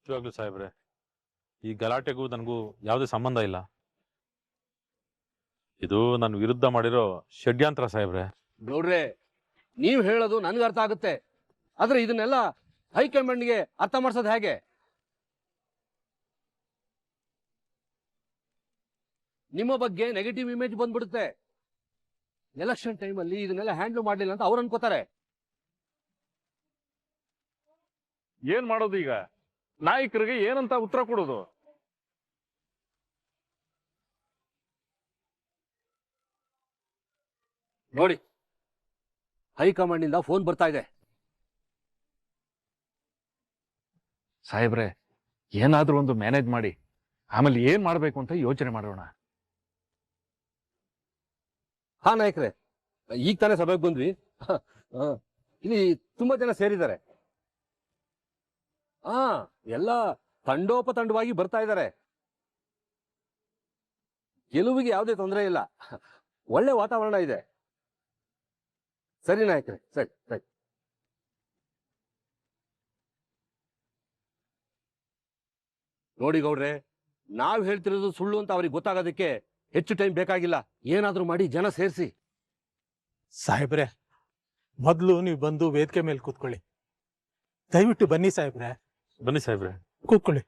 ನಿಜವಾಗ್ಲೂ ಸಾಹೇಬ್ರೆ, ಈ ಗಲಾಟೆಗೂ ನನಗೂ ಯಾವುದೇ ಸಂಬಂಧ ಇಲ್ಲ. ಇದು ನನ್ನ ವಿರುದ್ಧ ಮಾಡಿರೋ ಷಡ್ಯಂತ್ರ ಸಾಹೇಬ್ರೆ. ಗೌಡ್ರೆ, ನೀವ್ ಹೇಳೋದು ನನ್ಗೆ ಅರ್ಥ ಆಗುತ್ತೆ, ಆದ್ರೆ ಇದನ್ನೆಲ್ಲ ಹೈಕಮಾಂಡ್ಗೆ ಅರ್ಥ ಮಾಡ್ಸೋದು ಹೇಗೆ? ನಿಮ್ಮ ಬಗ್ಗೆ ನೆಗೆಟಿವ್ ಇಮೇಜ್ ಬಂದ್ಬಿಡುತ್ತೆ. ಎಲೆಕ್ಷನ್ ಟೈಮಲ್ಲಿ ಇದನ್ನೆಲ್ಲ ಹ್ಯಾಂಡಲ್ ಮಾಡಲಿಲ್ಲ ಅಂತ ಅವ್ರು ಅನ್ಕೋತಾರೆ. ಏನ್ ಮಾಡೋದು ಈಗ? ನಾಯಕರಿಗೆ ಏನಂತ ಉತ್ತರ ಕೊಡೋದು? ನೋಡಿ, ಹೈಕಮಾಂಡ್ ಇಂದ ಫೋನ್ ಬರ್ತಾ ಇದೆ. ಸಾಹೇಬ್ರೆ, ಏನಾದ್ರೂ ಒಂದು ಮ್ಯಾನೇಜ್ ಮಾಡಿ ಆಮೇಲೆ ಏನ್ ಮಾಡ್ಬೇಕು ಅಂತ ಯೋಚನೆ ಮಾಡೋಣ. ಹಾ ನಾಯಕರೇ, ಈಗ ತಾನೇ ಸಭೆಗೆ ಬಂದ್ವಿ. ಇಲ್ಲಿ ತುಂಬಾ ಜನ ಸೇರಿದ್ದಾರೆ. ಹಾ, ಎಲ್ಲ ತಂಡೋಪತಂಡವಾಗಿ ಬರ್ತಾ ಇದ್ದಾರೆ. ಗೆಲುವಿಗೆ ಯಾವುದೇ ತೊಂದರೆ ಇಲ್ಲ, ಒಳ್ಳೆ ವಾತಾವರಣ ಇದೆ. ಸರಿ ನಾಯಕರೇ, ಸರಿ ಸರಿ. ನೋಡಿ ಗೌಡ್ರೆ, ನಾವ್ ಹೇಳ್ತಿರೋದು ಸುಳ್ಳು ಅಂತ ಅವ್ರಿಗೆ ಗೊತ್ತಾಗೋದಕ್ಕೆ ಹೆಚ್ಚು ಟೈಮ್ ಬೇಕಾಗಿಲ್ಲ. ಏನಾದ್ರೂ ಮಾಡಿ ಜನ ಸೇರಿಸಿ. ಸಾಹೇಬ್ರೆ, ಮೊದಲು ನೀವು ಬಂದು ವೇದಿಕೆ ಮೇಲೆ ಕೂತ್ಕೊಳ್ಳಿ. ದಯವಿಟ್ಟು ಬನ್ನಿ ಸಾಹೇಬ್ರೆ. ಬನ್ನಿ ಸಾಹೇಬ್ರೆ, ಕೂತ್ಕೊಳ್ಳಿ.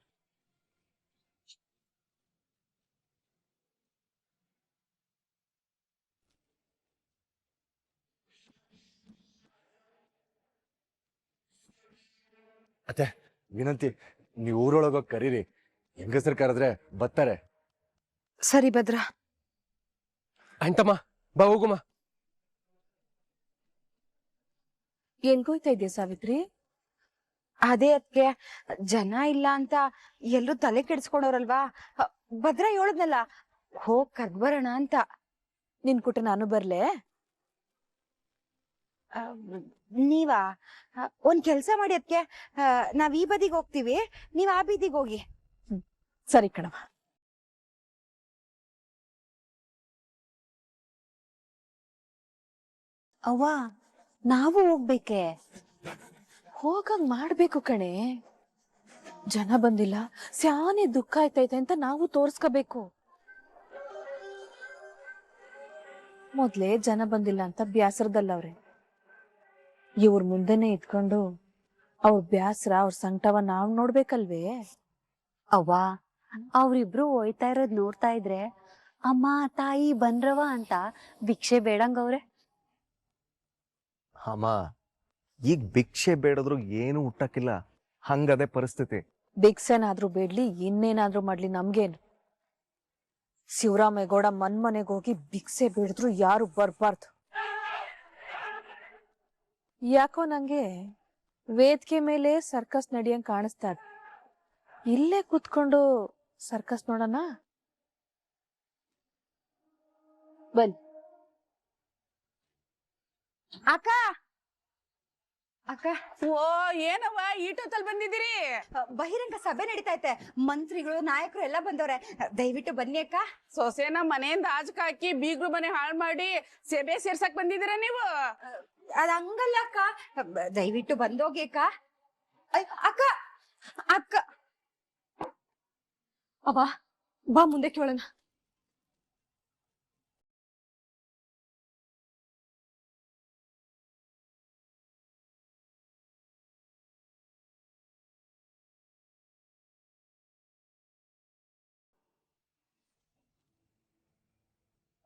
ಅತ್ತೆ, ವಿನಂತಿ, ನೀವು ಊರೊಳಗೋಗಿ ಕರೀರಿ. ಹೆಂಗಸರು ಕರೆದ್ರೆ ಬರ್ತಾರೆ. ಸರಿ ಭದ್ರ. ಅಂಟಮ್ಮ, ಬಾ ಹೋಗುಮ. ಎಲ್ಗೋಯ್ತಾ ಇದ್ಯಾ ಸಾವಿತ್ರಿ? ಅದೇ ಅದಕ್ಕೆ ಜನ ಇಲ್ಲ ಅಂತ ಎಲ್ಲರೂ ತಲೆ ಕೆಡಿಸ್ಕೊಂಡವ್ರಲ್ವಾ, ಭದ್ರ ಹೇಳದ್ನಲ್ಲ, ಹೋಗ್ ಕರ್ದ್ಬರೋಣ ಅಂತ. ನಿನ್ ಕುಟ ನಾನು ಬರ್ಲೆ? ನೀವಾ? ಒಂದ್ ಕೆಲ್ಸ ಮಾಡಿ, ಅದಕ್ಕೆ ನಾವ್ ಈ ಬದಿಗೆ ಹೋಗ್ತೀವಿ, ನೀವ್ ಆ ಬೀದಿಗೆ ಹೋಗಿ. ಸರಿ ಕಣವ. ಅವ್ವ, ನಾವು ಹೋಗ್ಬೇಕೆ? ಹೋಗಂಗ್ ಮಾಡ್ಬೇಕು ಕಣೆ. ಜನ ಬಂದಿಲ್ಲ, ಸ್ಯಾನೆ ದುಃಖ ಆಯ್ತೈತೆ ಅಂತ ನಾವು ತೋರ್ಸ್ಕೋಬೇಕು. ಮೊದ್ಲೇ ಜನ ಬಂದಿಲ್ಲ ಅಂತ ಬ್ಯಾಸರದಲ್ಲವ್ರೆ. ಇವ್ರ ಮುಂದೆನೆ ಇದ್ಕೊಂಡು ಅವ್ರ ಬ್ಯಾಸರ, ಅವ್ರ ಸಂಕಟವ ನಾವ್ ನೋಡ್ಬೇಕಲ್ವೇ? ಅವ್ವ, ಅವ್ರಿಬ್ರು ಹೋಯ್ತಾ ಇರೋದ್ ನೋಡ್ತಾ ಇದ್ರೆ ಅಮ್ಮ ತಾಯಿ ಬಂದ್ರವ ಅಂತ ಭಿಕ್ಷೆ ಬೇಡಂಗವ್ರೆ. ಅಮ್ಮ, ಈಗ ಭಿಕ್ಷೆ ಬೇಡದ್ರು ಏನು ಹುಟ್ಟಕ್ಕಿಲ್ಲ, ಹಂಗದೇ ಪರಿಸ್ಥಿತಿ. ಭಿಕ್ಷೆನಾದ್ರೂ ಬೇಡ್ಲಿ, ಇನ್ನೇನಾದ್ರೂ ಮಾಡ್ಲಿ, ನಮ್ಗೇನು? ಶಿವರಾಮೇಗೌಡ ಮನೆಗೆ ಹೋಗಿ ಭಿಕ್ಷೆ ಬೇಡಿದ್ರು ಯಾರು ಬರ್ಬಾರ್ದು. ಯಾಕೋ ನಂಗೆ ವೇದಿಕೆ ಮೇಲೆ ಸರ್ಕಸ್ ನಡಿಯಂಗ್ ಕಾಣಿಸ್ತಾ ಇದೆ. ಇಲ್ಲೇ ಕೂತ್ಕೊಂಡು ಸರ್ಕಸ್ ನೋಡೋಣ. ಬನ್ನಿ. ಅಕ್ಕ ಅಕ್ಕ, ಓ ಏನವ್ವ ಈಟೊತ್ತಲ್ಲಿ ಬಂದಿದ್ದೀರಿ? ಬಹಿರಂಗ ಸಭೆ ನಡೀತೈತೆ, ಮಂತ್ರಿಗಳು ನಾಯಕರು ಎಲ್ಲ ಬಂದವ್ರೆ, ದಯವಿಟ್ಟು ಬನ್ನಿ ಅಕ್ಕ. ಸೊಸೆನ ಮನೆಯಿಂದ ಆಜಕ ಹಾಕಿ ಬೀಗ್ರು ಮನೆ ಹಾಳು ಮಾಡಿ ಸಭೆ ಸೇರ್ಸಕ್ ಬಂದಿದ್ದೀರಾ ನೀವು? ಅದ್ ಹಂಗಲ್ಲ ಅಕ್ಕ, ದಯವಿಟ್ಟು ಬಂದೋಗಿ ಅಕ್ಕ. ಅಕ್ಕ ಅಕ್ಕ, ಅವ ಬಾ ಮುಂದೆ ಕೇಳೋಣ.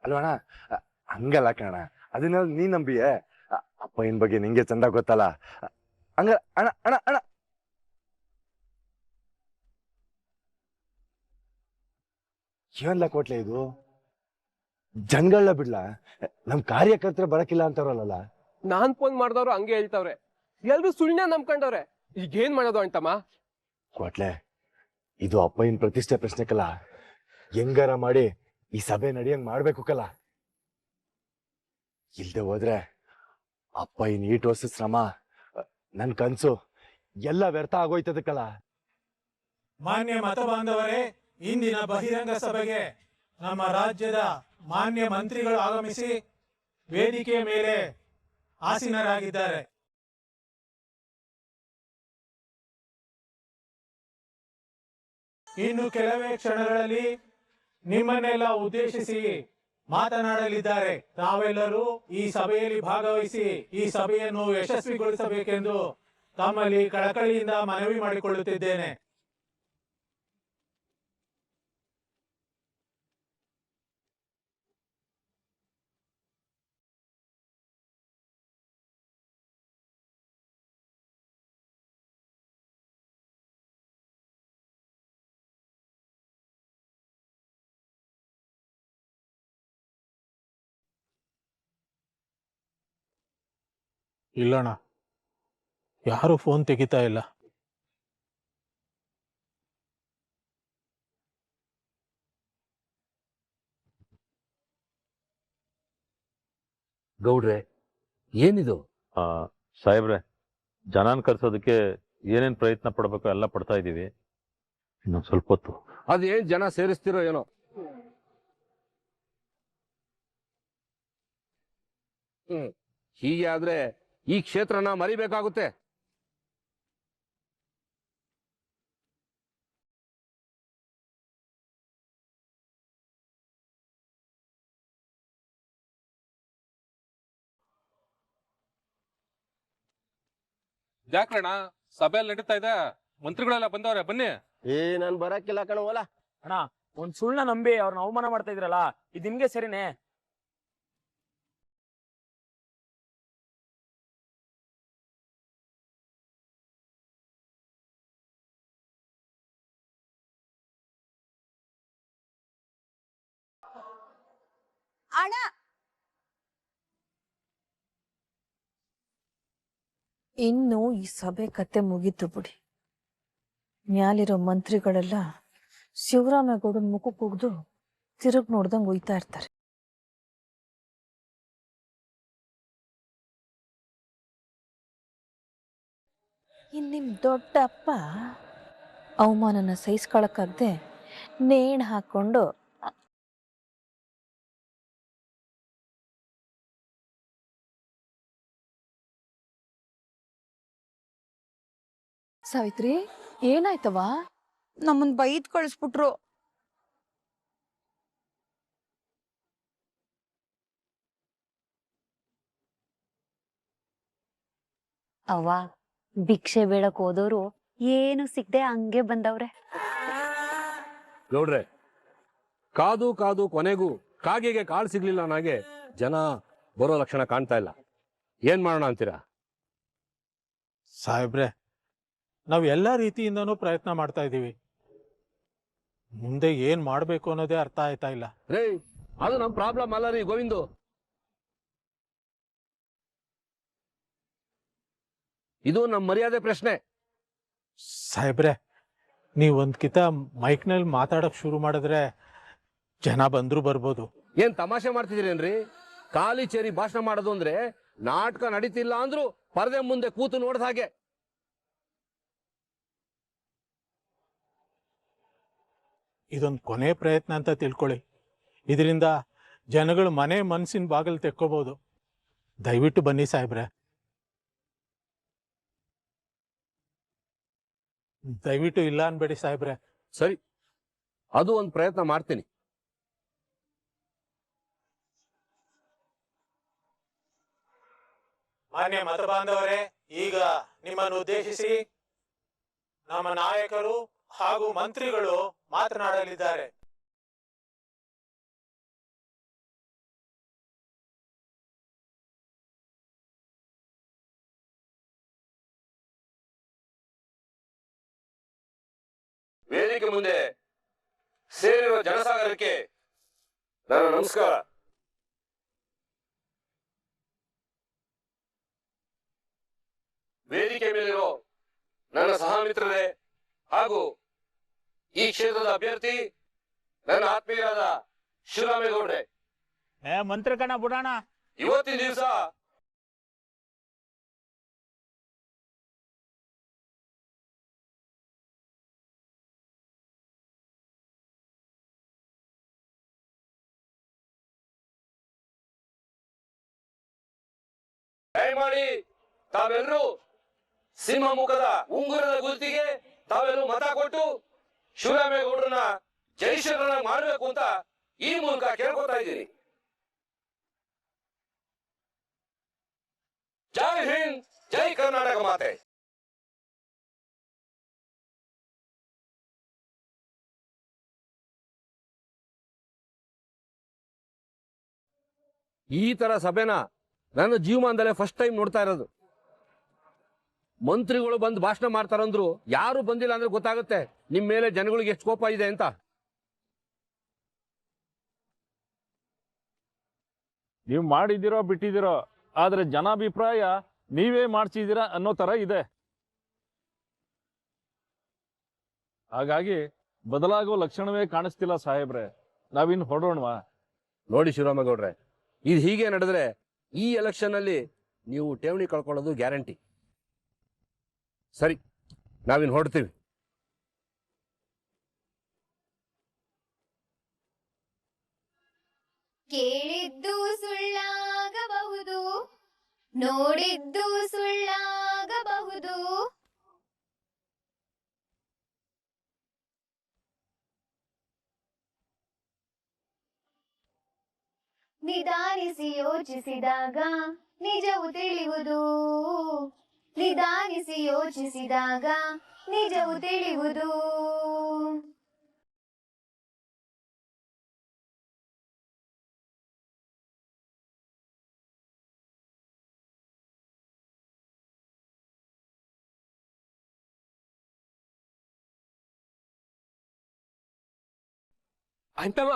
ಅಲ್ವಣ? ಹಂಗಲ್ಲ ಕಣ, ಅದನ್ನ ನೀ ನಂಬಿಯೇ? ಅಪ್ಪಯ್ಯನ ಬಗ್ಗೆ ನಿಂಗೆ ಚಂದ ಗೊತ್ತಲ್ಲ. ಹಂಗ ಅಣ್ಣ ಅಣ್ಣ ಅಣ್ಣ, ಏನ್ಲ ಕೋಟ್ಲೆ ಇದು? ಜನಗಳನ್ನ ಬಿಡ್ಲ, ನಮ್ ಕಾರ್ಯಕರ್ತರು ಬರಕಿಲ್ಲ ಅಂತಾರಲ್ಲ. ನಾನ್ ಫೋನ್ ಮಾಡ್ದವ್ರು ಹಂಗೆ ಹೇಳ್ತಾವ್ರೆ, ಎಲ್ರು ಸುಳ್ಳ ನಂಬ್ಕೊಂಡವ್ರೆ. ಈಗೇನ್ ಮಾಡೋದು ಅಂಟಮ್ಮ? ಕೋಟ್ಲೆ, ಇದು ಅಪ್ಪಯ್ಯನ ಪ್ರತಿಷ್ಠೆ ಪ್ರಶ್ನೆ ಕಲ್ಲ. ಹೆಂಗಾರ ಮಾಡಿ ಈ ಸಭೆ ನಡಿಯಂಗ್ ಮಾಡ್ಬೇಕು ಕಲ್ಲ. ಇಲ್ದೆ ಹೋದ್ರೆ ಅಪ್ಪಯ್ಯನ 8 ವರ್ಷದ ಶ್ರಮ, ನನ್ ಕನ್ಸು ಎಲ್ಲ ವ್ಯರ್ಥ ಆಗೋಯ್ತದಕ್ಕಲ್ಲ. ಮಾನ್ಯ ಮತ ಬಾಂಧವರೇ, ಇಂದಿನ ಬಹಿರಂಗ ಸಭೆಗೆ ನಮ್ಮ ರಾಜ್ಯದ ಮಾನ್ಯ ಮಂತ್ರಿಗಳು ಆಗಮಿಸಿ ವೇದಿಕೆಯ ಮೇಲೆ ಆಸೀನರಾಗಿದ್ದಾರೆ. ಇನ್ನು ಕೆಲವೇ ಕ್ಷಣಗಳಲ್ಲಿ ನಿಮ್ಮನ್ನೆಲ್ಲ ಉದ್ದೇಶಿಸಿ ಮಾತನಾಡಲಿದ್ದಾರೆ. ತಾವೆಲ್ಲರೂ ಈ ಸಭೆಯಲ್ಲಿ ಭಾಗವಹಿಸಿ ಈ ಸಭೆಯನ್ನು ಯಶಸ್ವಿಗೊಳಿಸಬೇಕೆಂದು ತಮ್ಮಲ್ಲಿ ಕಳಕಳಿಯಿಂದ ಮನವಿ ಮಾಡಿಕೊಳ್ಳುತ್ತಿದ್ದೇನೆ. ಇಲ್ಲಣ್ಣ, ಯಾರು ಫೋನ್ ತೆಗಿತಾ ಇಲ್ಲ. ಗೌಡ್ರೆ, ಏನಿದು? ಸಾಹೇಬ್ರೆ, ಜನನ್ ಕರ್ಸೋದಕ್ಕೆ ಏನೇನ್ ಪ್ರಯತ್ನ ಪಡ್ಬೇಕು ಎಲ್ಲ ಪಡ್ತಾ ಇದೀವಿ. ಇನ್ನೊಂದ್ ಸ್ವಲ್ಪ ಹೊತ್ತು. ಅದೇನ್ ಜನ ಸೇರಿಸ್ತಿರೋ ಏನೋ. ಹೀಗೆ ಆದ್ರೆ ಈ ಕ್ಷೇತ್ರನ ಮರಿಬೇಕಾಗುತ್ತೆ. ಯಾಕಣ್ಣ ಸಭೆಯಲ್ಲಿ ನಡೀತಾ ಇದೆ, ಮಂತ್ರಿಗಳೆಲ್ಲ ಬಂದವ್ರೆ, ಬನ್ನಿ. ನಾನ್ ಬರಕ್ಕಿಲ್ಲ ಕಣ. ಓಲಾ ಅಣ್ಣ, ಒಂದ್ ಸುಳ್ಳ ನಂಬಿ ಅವ್ರನ್ನ ಅವಮಾನ ಮಾಡ್ತಾ ಇದ್ರಲ್ಲ, ಇದು ನಿಮ್ಗೆ ಸರಿನೇ? ಅಣ್ಣ, ಇನ್ನು ಈ ಸಭೆ ಕತೆ ಮುಗೀತು ಬಿಡಿ. ಮ್ಯಾಲಿರೋ ಮಂತ್ರಿಗಳೆಲ್ಲ ಶಿವರಾಮೇಗೌಡನ ಮುಖ ಕುಗ್ದು ತಿರುಗ್ ನೋಡ್ದಂಗ್ ಒಯ್ತಾ ಇರ್ತಾರೆ. ಇನ್ ನಿಮ್ ದೊಡ್ಡಪ್ಪ ಅವಮಾನನ ಸಹಿಸ್ಕೊಳಕ್ಕಾಗ್ದೆ ನೇಣ್ ಹಾಕೊಂಡು ಸಾವಿತ್ರಿ, ಏನಾಯ್ತವ? ನಮ್ಮನ್ ಬೈದ್ ಕಳಿಸ್ಬಿಟ್ರು. ಅವ್ವ, ಭಿಕ್ಷೆ ಬೇಡಕ್ ಹೋದೋರು ಏನು ಸಿಗದೆ ಹಂಗೆ ಬಂದವ್ರೆ. ಗೌಡ್ರೆ, ಕಾದು ಕಾದು ಕೊನೆಗೂ ಕಾಗೆಗೆ ಕಾಳು ಸಿಗ್ಲಿಲ್ಲ ನಾಗೆ ಜನ ಬರೋ ಲಕ್ಷಣ ಕಾಣ್ತಾ ಇಲ್ಲ. ಏನ್ ಮಾಡೋಣ ಅಂತೀರಾ? ಸಾಹೇಬ್ರೆ, ನಾವು ಎಲ್ಲ ರೀತಿಯಿಂದನೂ ಪ್ರಯತ್ನ ಮಾಡ್ತಾ ಇದ್ದೀವಿ. ಮುಂದೆ ಏನ್ ಮಾಡ್ಬೇಕು ಅನ್ನೋದೇ ಅರ್ಥ ಆಯ್ತಾ ಇಲ್ಲ. ರೇ, ಅದು ನಮ್ ಪ್ರಾಬ್ಲಮ್ ಅಲ್ಲ ರೀ ಗೋವಿಂದು. ಇದು ನಮ್ ಮರ್ಯಾದೆ ಪ್ರಶ್ನೆ. ಸಾಹೇಬ್ರೆ, ನೀವ್ ಒಂದ್ಕಿತ ಮೈಕ್ನಲ್ಲಿ ಮಾತಾಡಕ್ ಶುರು ಮಾಡಿದ್ರೆ ಜನ ಬಂದ್ರು ಬರ್ಬೋದು. ಏನ್ ತಮಾಷೆ ಮಾಡ್ತಿದ್ದೀರೇನ್ರಿ? ಖಾಲಿ ಚೇರಿ ಭಾಷಣ ಮಾಡೋದು ಅಂದ್ರೆ ನಾಟಕ ನಡೀತಿಲ್ಲ ಅಂದ್ರು ಪರದೆ ಮುಂದೆ ಕೂತು ನೋಡ್ದ ಹಾಗೆ. ಇದೊಂದು ಕೊನೆ ಪ್ರಯತ್ನ ಅಂತ ತಿಳ್ಕೊಳ್ಳಿ. ಇದರಿಂದ ಜನಗಳು ಮನೆ ಮನಸ್ಸಿನ ಬಾಗಿಲು ತೆಕ್ಕೋಬಹುದು. ದಯವಿಟ್ಟು ಬನ್ನಿ ಸಾಹೇಬ್ರೆ, ದಯವಿಟ್ಟು ಇಲ್ಲ ಅನ್ಬೇಡಿ ಸಾಹೇಬ್ರೆ. ಸರಿ, ಅದು ಒಂದು ಪ್ರಯತ್ನ ಮಾಡ್ತೀನಿ. ಮಾನ್ಯ ಮತ ಬಾಂಧವರೇ, ಈಗ ನಿಮ್ಮನ್ನು ಉದ್ದೇಶಿಸಿ ನಮ್ಮ ನಾಯಕರು ಹಾಗೂ ಮಂತ್ರಿಗಳು ಮಾತನಾಡಲಿದ್ದಾರೆ. ವೇದಿಕೆ ಮುಂದೆ ಸೇರಿರುವ ಜನಸಾಗರಕ್ಕೆ ನನ್ನ ನಮಸ್ಕಾರ. ವೇದಿಕೆ ಮೇಲಿರೋ ನನ್ನ ಸಹಮಿತ್ರರೇ ಹಾಗೂ ಈ ಕ್ಷೇತ್ರದ ಅಭ್ಯರ್ಥಿ ನನ್ನ ಆತ್ಮೀಯರಾದ ಶಿವರಾಮೇಗೌಡ್ರೆ, ಮಂತ್ರಿ ಕಣ ಬಿಡೋಣ. ಇವತ್ತಿನ ದಿವಸ ದಯಮಾಡಿ ತಾವೆಲ್ಲರೂ ಸಿಂಹ ಮುಖದ ಉಂಗುರದ ಗುರುತಿಗೆ ತಾವೆಲ್ಲರೂ ಮತ ಕೊಟ್ಟು ಶಿವರಾಮೇಗೌಡರನ್ನ ಜೈಶರನ್ನ ಮಾಡಬೇಕು ಅಂತ ಈ ಮೂಲಕ ಕೇಳ್ಕೊತಾ ಇದ್ದೀನಿ. ಜೈ ಹಿಂದ್, ಜೈ ಕರ್ನಾಟಕ ಮಾತೆ. ಈ ತರ ಸಭೆನ ನನ್ನ ಜೀವಮಾನದಲ್ಲೇ ಫಸ್ಟ್ ಟೈಮ್ ನೋಡ್ತಾ ಇರೋದು. ಮಂತ್ರಿಗಳು ಬಂದು ಭಾಷಣ ಮಾಡ್ತಾರಂದ್ರು ಯಾರು ಬಂದಿಲ್ಲ ಅಂದ್ರೆ ಗೊತ್ತಾಗುತ್ತೆ ನಿಮ್ ಮೇಲೆ ಜನಗಳಿಗೆ ಎಷ್ಟು ಕೋಪ ಇದೆ ಅಂತ. ನೀವು ಮಾಡಿದಿರೋ ಬಿಟ್ಟಿದಿರೋ, ಆದ್ರೆ ಜನಾಭಿಪ್ರಾಯ ನೀವೇ ಮಾಡ್ಸಿದ್ದೀರಾ ಅನ್ನೋ ತರ ಇದೆ. ಹಾಗಾಗಿ ಬದಲಾಗೋ ಲಕ್ಷಣವೇ ಕಾಣಿಸ್ತಿಲ್ಲ ಸಾಹೇಬ್ರೆ. ನಾವಿನ್ ಹೊರಡೋಣವಾ? ನೋಡಿ ಶಿವರಾಮೇಗೌಡ್ರೆ, ಇದು ಹೀಗೆ ನಡೆದ್ರೆ ಈ ಎಲೆಕ್ಷನ್ ಅಲ್ಲಿ ನೀವು ಠೇವಣಿ ಕಳ್ಕೊಳ್ಳೋದು ಗ್ಯಾರಂಟಿ. ಸರಿ, ನಾವಿನ್ ಹೊರಡ್ತೀವಿ. ಕೇಳಿದ್ದು ಸುಳ್ಳಾಗಬಹುದು, ನೋಡಿದ್ದು ಸುಳ್ಳಾಗಬಹುದು. ನಿಧಾನಿಸಿ ಯೋಚಿಸಿದಾಗ ನಿಜವು ತಿಳಿಯುವುದು, ನಿಧಾನಿಸಿ ಯೋಚಿಸಿದಾಗ ನಿಜವು ತಿಳಿಯುವುದು. ಅಂತಮ್ಮ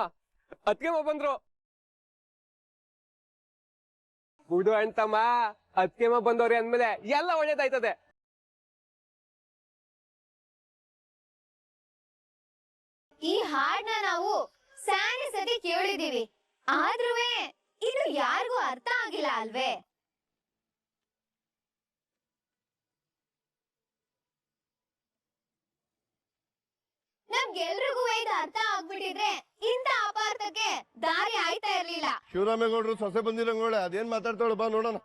ಅದ್ಕೆ ಬಂದ್ರು. ಬಿಡು ಅಂತಮ್ಮ, ಅದ್ಕೆ ಬಂದವ್ರಿ ಅಂದ್ಮೇಲೆ ಎಲ್ಲ ಒಳ್ಳೇದಾಯ್ತದೆ. ಈ ಹಾಡ್ನ ನಾವು ಸ್ಯಾನಿ ಸತಿ ಕೇಳಿದೀವಿ, ಆದ್ರೂ ಇದು ಯಾರಿಗೂ ಅರ್ಥ ಆಗಿಲ್ಲ ಅಲ್ವೇ? ನಮ್ಗೆಲ್ರಿಗೂ ಇದು ಅರ್ಥ ಆಗ್ಬಿಟ್ಟಿದ್ರೆ ಇಂಥ ಅಪಾರ್ಥಕ್ಕೆ ದಾರಿ ಆಯ್ತಾ ಇರ್ಲಿಲ್ಲ. ಶಿವರಾಮೇಗೌಡರು ಸೊಸೆ ಬಂದಿರಂಗೋಳೆ ಅದೇನ್ ಮಾತಾಡ್ತಾಳು ಬಾ ನೋಡೋಣ.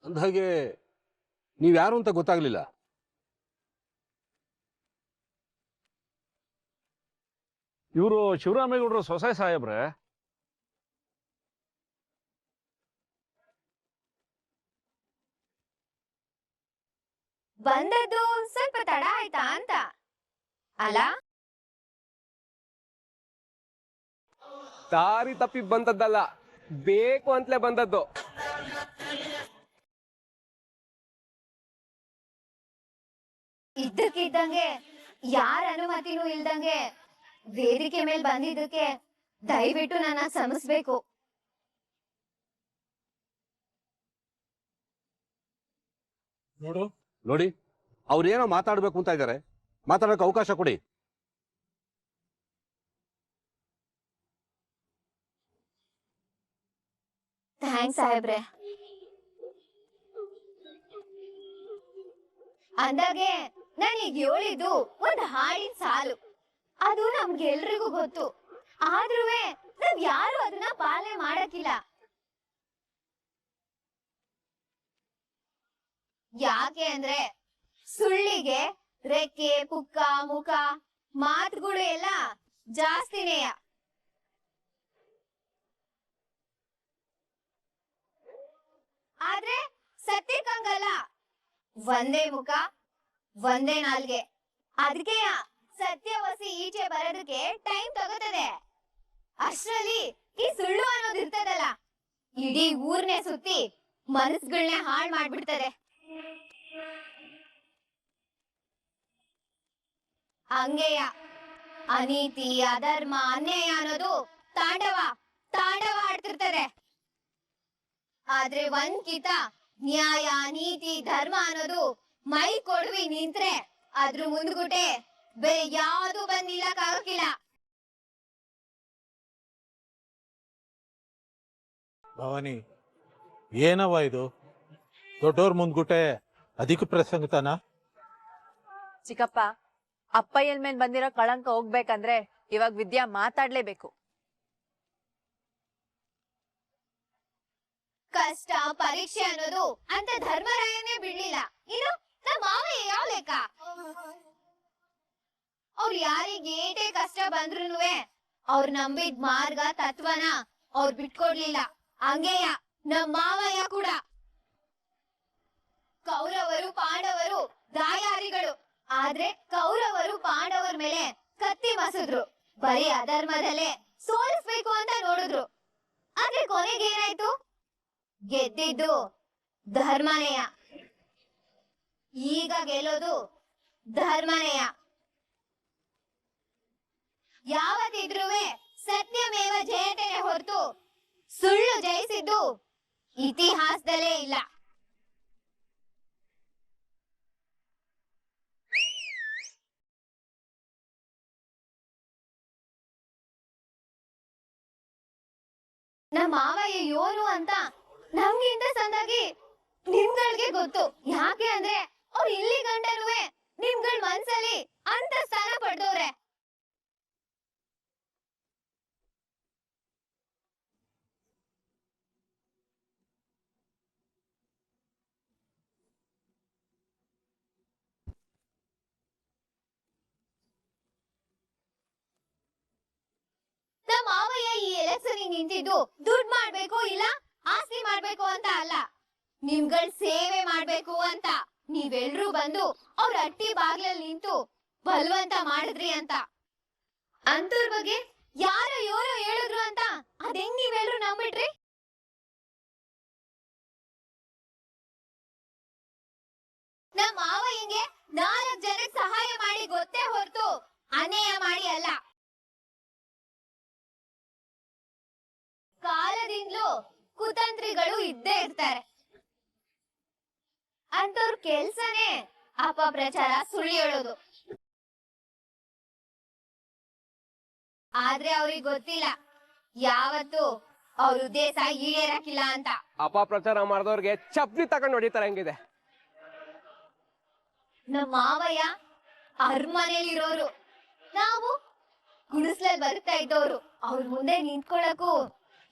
ಅಂದ್ಹಾಗೆ ನೀವ್ಯಾರು ಅಂತ ಗೊತ್ತಾಗ್ಲಿಲ್ಲ. ಇವರು ಶಿವರಾಮೇಗೌಡರು ಸೊಸೆ ಸಾಹೇಬ್ರೆ. ಬಂದದ್ದು ಸ್ವಲ್ಪ ತಡ ಆಯ್ತಾ ಅಂತ ಅಲ್ಲ? ದಾರಿ ತಪ್ಪಿ ಬಂದದ್ದಲ್ಲ, ಬೇಕು ಅಂತಲೇ ಬಂದದ್ದು. ಇದ್ದಕ್ಕಿದ್ದಂಗೆ ಯಾರ ಅನುಮತಿನೂ ಇಲ್ದಂಗೆ ವೇದಿಕೆ ಮೇಲೆ ಬಂದಿದ್ದಕ್ಕೆ ದಯವಿಟ್ಟು ನನ್ನ ಕ್ಷಮಿಸ್ಬೇಕು. ನೋಡು, ನೋಡಿ, ಅವ್ರೇನೋ ಮಾತಾಡ್ಬೇಕು ಅಂತ ಇದ್ದಾರೆ, ಮಾತಾಡೋಕೆ ಅವಕಾಶ ಕೊಡಿ. ಥ್ಯಾಂಕ್ಸ್ ಸಾಹೇಬ್ರೆ. ಅಂದಾಗೆ ನಾನೀಗ ಹೇಳಿದ್ದು ಒಂದು ಹಾಡಿನ ಸಾಲು, ಅದು ನಮ್ಗೆಲ್ರಿಗೂ ಗೊತ್ತು. ಆದ್ರೂ ನಾವ್ ಯಾರು ಅದನ್ನ ಪಾಲನೆ ಮಾಡಕ್ಕಿಲ್ಲ. ಯಾಕೆ ಅಂದ್ರೆ ಸುಳ್ಳಿಗೆ ರೆಕ್ಕೆ, ಪುಕ್ಕ, ಮುಖ, ಮಾತುಗಳು ಎಲ್ಲ ಜಾಸ್ತಿನೇಯ. ಆದ್ರೆ ಸತ್ಯಕ್ಕಂಗಲ್ಲ, ಒಂದೇ ಮುಖ ಒಂದೇ ನಾಲ್ಗೆ. ಅದಕ್ಕೆ ಸತ್ಯವಸಿ ಈಚೆ ಬರೋದಕ್ಕೆ ಟೈಮ್ ತಗೋತದೆ. ಅಷ್ಟ್ರಲ್ಲಿ ಈ ಸುಳ್ಳು ಅನ್ನೋದು ಇರ್ತದಲ್ಲ, ಇಡೀ ಊರ್ನೇ ಸುತ್ತಿ ಮನಸ್ಸುಗಳನ್ನೇ ಹಾಳು ಮಾಡ್ಬಿಡ್ತದೆ. ಹಂಗೆಯ ಅನೀತಿ, ಅಧರ್ಮ, ಅನ್ಯಾಯ ಅನ್ನೋದು ತಾಂಡವ ಆಡ್ತಿರ್ತದೆ. ಆದ್ರೆ ಒಂದ್ ಕಿತ ನ್ಯಾಯ, ನೀತಿ, ಧರ್ಮ ಅನ್ನೋದು ಮೈ ಕೊಡ್ವಿ ನಿಂತ್ರೆ ಅದ್ರ ಮುಂದ್ಗುಟೆ ಬೇರೆ ಯಾವುದು ಬಂದ್ ನಿಲ್ಲಕ್ಕಾಗಕ್ಕಿಲ್ಲ. ಭವಾನಿ, ಏನವ ಇದು? ದೊಡ್ಡೋರ್ ಮುಂದ್ಗುಟೆ ಅಧಿಕ ಪ್ರಸಂಗತನ? ಚಿಕ್ಕಪ್ಪ, ಅಪ್ಪಯ್ಯನ ಮೇಲೆ ಬಂದಿರೋ ಕಳಂಕ ಹೋಗ್ಬೇಕಂದ್ರೆ ಇವಾಗ ವಿದ್ಯಾ ಮಾತಾಡ್ಲೇಬೇಕು. ಕಷ್ಟ, ಪರೀಕ್ಷೆ ಅನ್ನೋದು ಅಂತ ಧರ್ಮರಾಯನೇ ಬಿಡ್ಲಿಲ್ಲ, ಇನ್ನು ನಮ್ಮ ಮಾವಯ್ಯ ಯಾವ ಲೆಕ್ಕ? ಅವ್ರು ಯಾರಿಗ ಏಟೇ ಕಷ್ಟ ಬಂದ್ರುನುವೆ ಅವ್ರು ನಂಬಿದ ಮಾರ್ಗ ತತ್ವನ ಅವ್ರು ಬಿಟ್ಕೊಡ್ಲಿಲ್ಲ. ಹಂಗೆಯ ನಮ್ಮ ಮಾವಯ್ಯ ಕೂಡ. ಕೌರವರು ಪಾಂಡವರು ದಾಯಾರಿಗಳು, ಆದ್ರೆ ಕೌರವರು ಪಾಂಡವರ ಮೇಲೆ ಕತ್ತಿ ಮಸದ್ರು. ಬರೀ ಅಧರ್ಮದಲ್ಲೇ ಸೋಲಿಸ್ಬೇಕು ಅಂತ ನೋಡಿದ್ರು. ಆದ್ರೆ ಕೊನೆಗೆ ಏನಾಯ್ತು? ಗೆದ್ದಿದ್ದು ಧರ್ಮನೆಯ. ಈಗ ಗೆಲ್ಲೋದು ಧರ್ಮನೆಯ. ಯಾವತ್ತಿದ್ರುವೆ ಸತ್ಯಮೇವ ಜಯತೆನೆ ಹೊರತು ಸುಳ್ಳು ಜಯಿಸಿದ್ದು ಇತಿಹಾಸದಲ್ಲೇ ಇಲ್ಲ. ನಮ್ಮ ಮಾವಯ್ಯ ಯೋನು ಅಂತ ನಮ್ಗಿಂತ ಸಂದಾಗಿ ನಿಮ್ಗಳಿಗೆ ಗೊತ್ತು. ಯಾಕೆ ಅಂದ್ರೆ ಅವ್ರು ಇಲ್ಲಿ ಗಂಟನುವೆ ನಿಮ್ಗಳ ಮನ್ಸಲ್ಲಿ ಅಂತ ಸ್ಥಾನ ಪಡೆದವ್ರೆ. ನಮ್ಮ ಮಾವಯ್ಯ ಈ ಎಲೆಕ್ಷನ್ ನಿಂತಿದ್ದು ದುಡ್ಡು ಮಾಡ್ಬೇಕು ಇಲ್ಲ ಆಸ್ತಿ ಮಾಡ್ಬೇಕು ಅಂತ ಅಲ್ಲ, ನಿಮ್ಗಳ್ ಸೇವೆ ಮಾಡ್ಬೇಕು ಅಂತ. ನೀವೆಲ್ರೂ ಬಂದು ಅವ್ರ ಅಟ್ಟಿ ಬಾಗ್ಲಲ್ಲಿ ನಿಂತು ಬಲವಂತ ಮಾಡಿದ್ರಿ ಅಂತ. ಅಂತವ್ರ ಬಗ್ಗೆ ಯಾರೋ ಹೇಳಿದ್ರು ಅಂತ ಅದೆಂಗ್ ನೀವೆಲ್ರೂ ನಂಬಿಟ್ರಿ? ನಮ್ಮ ಮಾವಯ್ಯಂಗೆ 4 ಜನಕ್ಕೆ ಸಹಾಯ ಮಾಡಿ ಗೊತ್ತೇ ಹೊರತು ಅನ್ಯಾಯ ಮಾಡಿ ಅಲ್ಲ. ಕಾಲದಿಂದಲೂ ಕುತಂತ್ರಿಗಳು ಇದ್ದೇ ಇರ್ತಾರೆ. ಅಂತವ್ರ ಕೆಲ್ಸನೇ ಅಪಪ್ರಚಾರ, ಸುಳ್ಳು ಹೇಳೋದು. ಆದ್ರೆ ಅವ್ರಿಗೆ ಗೊತ್ತಿಲ್ಲ ಯಾವತ್ತು ಅವ್ರ ಉದ್ದೇಶ ಈಡೇರಕ್ಕಿಲ್ಲ ಅಂತ. ಅಪಪ್ರಚಾರ ಮಾಡಿದವ್ರಿಗೆ ಚಪ್ಲಿ ತಗೊಂಡು ಹೊಡಿತಾರೆ ಹಂಗಿದೆ. ನಮ್ಮ ಮಾವಯ್ಯ ಅರಮನೆಯಲ್ಲಿರೋರು, ನಾವು ಗುಡಿಸ್ಲಲ್ಲಿ ಬರ್ತಾ ಇದ್ದವ್ರು. ಅವ್ರ ಮುಂದೆ ನಿಂತ್ಕೊಳಕ್ಕೂ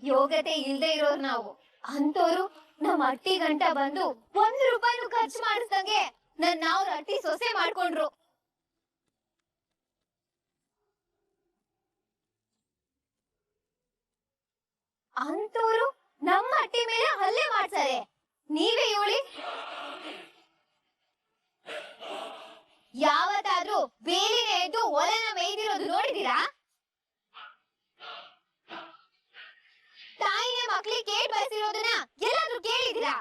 ಯೋಗ್ಯತೆ ಇಲ್ದೇ ಇರೋರು ನಾವು. ಅಂತವ್ರು ನಮ್ಮ ಅಟ್ಟಿ ಗಂಟ ಬಂದು 1 ರೂಪಾಯಿನೂ ಖರ್ಚು ಮಾಡಿಸ್ದಂಗೆ ನನ್ನ ಅವ್ರ ಅಟ್ಟಿ ಸೊಸೆ ಮಾಡ್ಕೊಂಡ್ರು. ಅಂತವ್ರು ನಮ್ಮ ಅಟ್ಟಿ ಮೇಲೆ ಹಲ್ಲೆ ಮಾಡ್ತಾರೆ. ನೀವೇ ಹೇಳಿ, ಯಾವತ್ತಾದ್ರೂ ಬೇಲಿನ ಎದ್ದು ಒಲೆನ ಮೇಯ್ದಿರೋದು ನೋಡಿದೀರಾ? ತಾಯಿನೇ ಮಕ್ಳಿಗೆ ಕೇಟ್ ಬಯಸಿರೋದನ್ನ ಎಲ್ಲಾದ್ರೂ ಕೇಳಿದೀರಾ?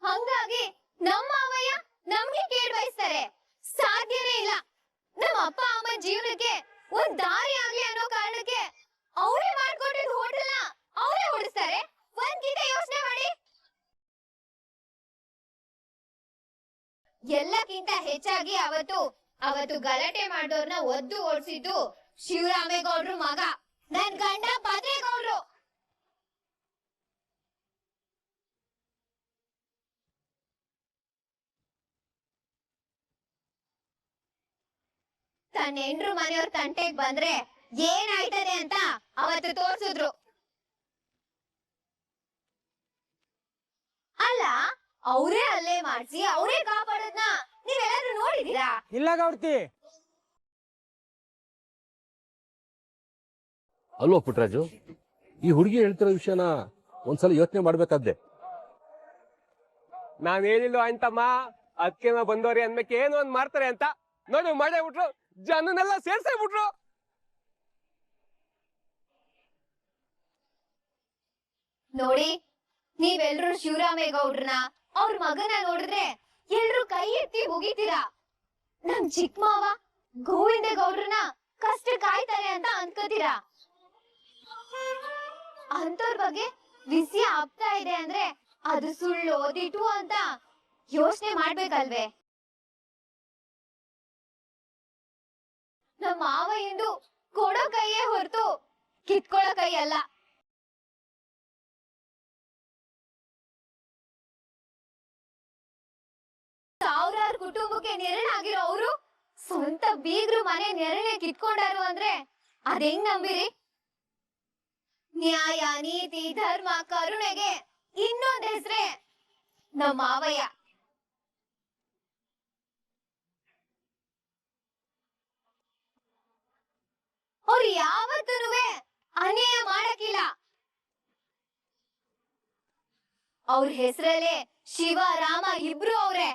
ಹಂಗಾಗಿ ನಮ್ಮ ಮಾವಯ್ಯ ನಮ್ಗೆ ಕೇಟ್ ಬಯಸ್ತಾರೆ? ಸಾಧ್ಯನೇ ಇಲ್ಲ. ನಮ್ಮ ಅಪ್ಪ ಅಮ್ಮ ಜೀವನಕ್ಕೆ ಒಂದ್ ದಾರಿ ಆಗ್ಲಿ ಅನ್ನೋ ಕಾರಣಕ್ಕೆ ಅವರೇ ಮಾಡ್ಕೊಂಡಿದ್ದು ಹೋಟೆಲ್ನ ಅವರೇ ಓಡಿಸ್ತಾರೆ. ಒಂದ್ಕಿಂತ ಯೋಚನೆ ಮಾಡಿ. ಎಲ್ಲಕ್ಕಿಂತ ಹೆಚ್ಚಾಗಿ ಅವತ್ತು ಗಲಾಟೆ ಮಾಡೋರ್ನ ಒದ್ದು ಓಡಿಸಿದ್ದು ಶಿವರಾಮೇಗೌಡ್ರು ಮಗ, ನನ್ ಗಂಡ ಭದ್ರೇಗೌಡ್ರು. ತನ್ನ ಹೆಂಡ್ರು ಮನೆಯವ್ರ ತಂಟೆಗ್ ಬಂದ್ರೆ ಏನಾಯ್ತದೆ ಅಂತ ಅವತ್ತು ತೋರ್ಸಿದ್ರು. ಅಲ್ಲ, ಅವರೇ ಅಲ್ಲೇ ಮಾಡ್ಸಿ ಅವರೇ ಕಾಪಾಡೋದ್ನ ನೀವೆಲ್ಲಾದ್ರೂ ನೋಡಿದೀರಾ? ಇಲ್ಲ ಗೌಡ್ತಿ. ಅಲ್ವಾ ಪುಟ್ರಾಜು, ಈ ಹುಡುಗಿ ಹೇಳ್ತಿರೋ ವಿಷಯನ ಒಂದ್ಸಲ ಯೋಚನೆ ಮಾಡ್ಬೇಕಾದ್ದೆ. ನಾವ್ ಹೇಳಿಲ್ಲ ಅಂತಮ್ಮ, ಅದಕ್ಕೆ ಬಂದವ್ರಿ ಅಂದ್ಮೇಲೆ ಏನೋ ಒಂದ್ ಮಾಡ್ತಾರೆ ಅಂತ ನೋಡಿ ಮಾಡೇ ಬಿಟ್ರು. ಜನನೆಲ್ಲ ಸೇರ್ಸೇ ಬಿಟ್ರು. ನೋಡಿ, ನೀವೆಲ್ರೂ ಶಿವರಾಮೇಗೌಡ್ರನ್ನ ಅವ್ರ ಮಗನ ನೋಡಿದ್ರೆ ಎಲ್ರು ಕೈ ಎತ್ತಿ ಮುಗಿತೀರಾ. ನಮ್ ಚಿಕ್ಕ ಮಾವ ಗೋವಿಂದೇಗೌಡ್ರನ್ನ ಕಷ್ಟ ಕಾಯ್ತಾರೆ ಅಂತ ಅನ್ಕೋತೀರಾ. ಅಂತವ್ರ ಬಗ್ಗೆ ವಿಷಯ ಆಗ್ತಾ ಇದೆ ಅಂದ್ರೆ ಅದು ಸುಳ್ಳು ದಿಟು ಅಂತ ಯೋಚನೆ ಮಾಡ್ಬೇಕಲ್ವೇ? ನಮ್ಮ ಮಾವ ಎಂದು ಕೊಡೋ ಕೈಯೇ ಹೊರತು ಕಿತ್ಕೊಳ್ಳೋ ಕೈ ಅಲ್ಲ. ಸಾವಿರಾರು ಕುಟುಂಬಕ್ಕೆ ನೆರಳಾಗಿರೋ ಅವರು ಸ್ವಂತ ಬೀಗ್ರು ಮನೆ ನೆರಳೆ ಕಿತ್ಕೊಂಡಾರು ಅಂದ್ರೆ ಅದೆಂಗ್ ನಂಬಿರಿ? ನ್ಯಾಯ, ನೀತಿ, ಧರ್ಮ, ಕರುಣೆಗೆ ಇನ್ನೊಂದ್ ಹೆಸ್ರೇ ನಮ್ಮ ಮಾವಯ್ಯ. ಅವ್ರು ಯಾವತ್ತೂ ಅನ್ಯಾಯ ಮಾಡಕ್ಕಿಲ್ಲ. ಅವ್ರ ಹೆಸರಲ್ಲೇ ಶಿವ ರಾಮ ಇಬ್ರು ಅವ್ರೆ.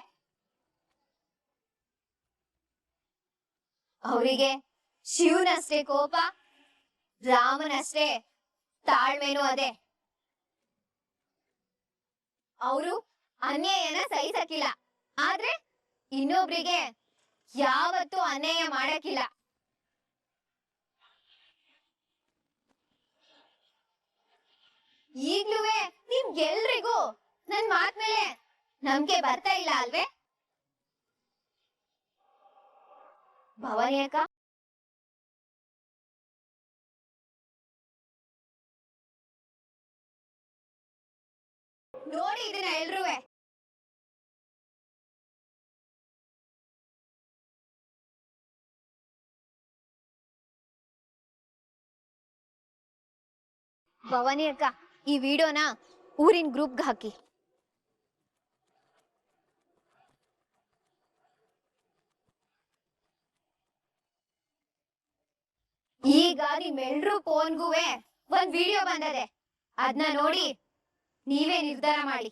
ಅವರಿಗೆ ಶಿವನಷ್ಟೇ ಕೋಪ, ರಾಮನಷ್ಟೇ ತಾಳ್ಮೆನೂ ಅದೇ. ಅವರು ಅನ್ಯಾಯನ ಸಹಿಸಕ್ಕಿಲ್ಲ, ಆದ್ರೆ ಇನ್ನೊಬ್ರಿಗೆ ಯಾವತ್ತೂ ಅನ್ಯಾಯ ಮಾಡಕ್ಕಿಲ್ಲ. ಈಗ್ಲೂ ನಿಮ್ಗೆಲ್ರಿಗೂ ನನ್ ಮಾತ್ ಮೇಲೆ ನಂಬಿಕೆ ಬರ್ತಾ ಇಲ್ಲ ಅಲ್ವೇ? ಭವಾನಿ ಅಕ್ಕ, ನೋಡಿ ಇದನ್ನ ಎಲ್ರುವೆ. ಭವಾನಿ ಅಕ್ಕ, ಈ ವಿಡಿಯೋನ ಊರಿನ ಗ್ರೂಪ್ಗೆ ಹಾಕಿ. ಈಗ ನಿಮ್ಮೆಲ್ರೂ ಫೋನ್ಗೂ ಒಂದ್ ವಿಡಿಯೋ ಬಂದದೆ, ಅದನ್ನ ನೋಡಿ ನೀವೇ ನಿರ್ಧಾರ ಮಾಡಿ.